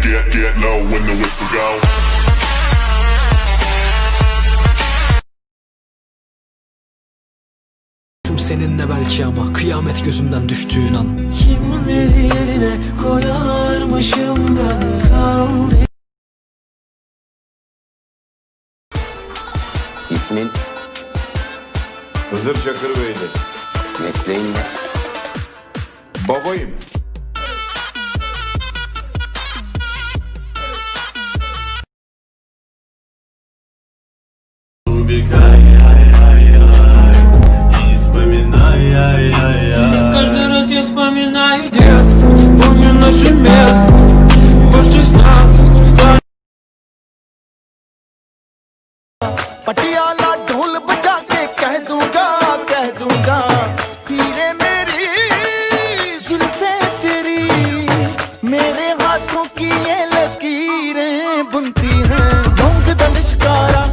get low when the whistle go. Seninle belki ama kıyamet gözümden düştüğün an. Kimleri yerine koyarmışım ben kaldım. İsmin? Hızır Çakır Bey'di. Mesleğin ne? Babayım. Каждый раз я вспоминаю детство, помню наше место, по 16. पटियाला ढोल बजा के कह दूंगा हीरे मेरी जुल्फे तेरी मेरे हाथों की ये लकीरें बुनती हैं ढोंग दलिशकारा.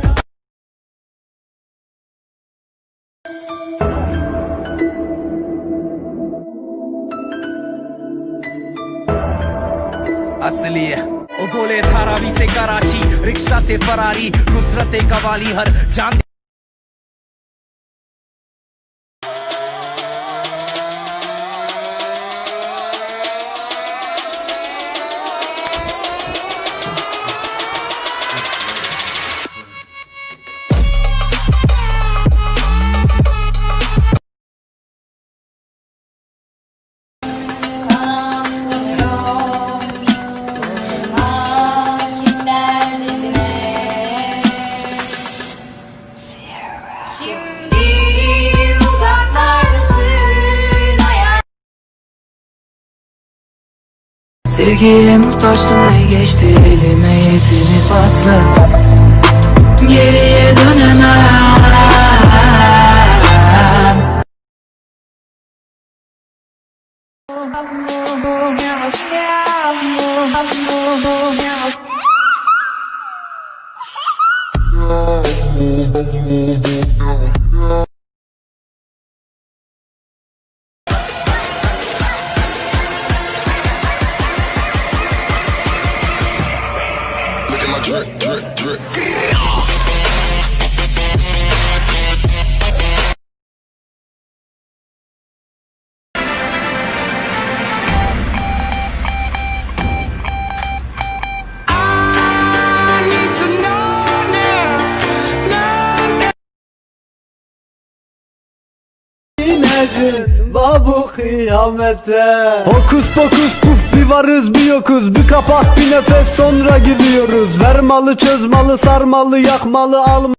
असली है ओ बोले धारावी से कराची, रिक्शा से फरारी, नुसरत कवाली हर जान. Sevgiye muhtaçtım, ne geçti elime yetimi pasla. Geriye dönemem. My drip, drip, drip. Babu kıyamete. Hokus pokus puf, bir varız bir yokuz, bir kapak bir nefes sonra gidiyoruz. Ver malı çöz malı sar malı yak malı al.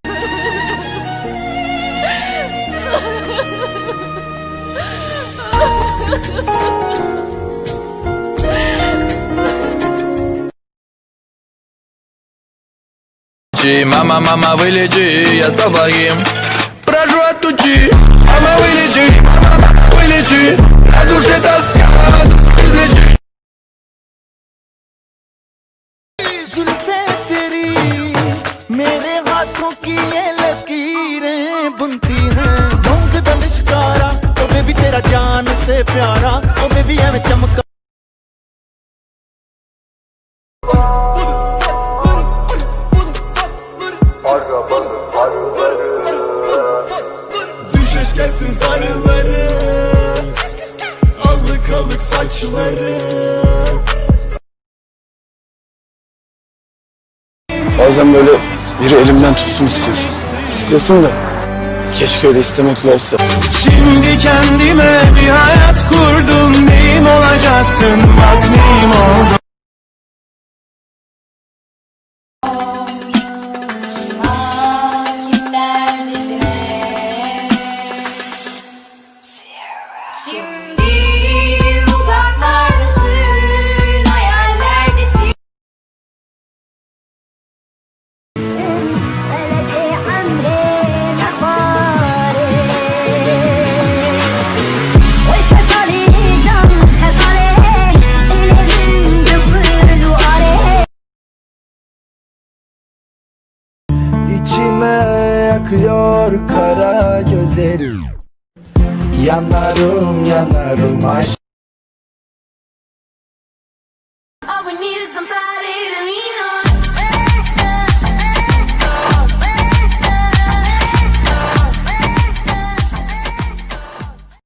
Мама, мама, вылечи, я с тобой. Прошу отучи, мама, вылечи, вылечи, на душе тоска, излечи. जुल्फे तेरी मेरे हाथों की ये लकीरें बुनती हैं ढोंग दलिशकारा. ओ बेबी तेरा जान से प्यारा, ओ बेबी एवें चमका. Düşeş gelsin sarıları, allık allık saçları. Bazen böyle biri elimden tutsun istiyorsun. İstiyorsun da keşke öyle istemekle olsa. Şimdi kendime bir hayat kurdum, neyim olacaktın bak neyim oldum. Yakıyor kara gözlerim. Yanarım yanarım aşk.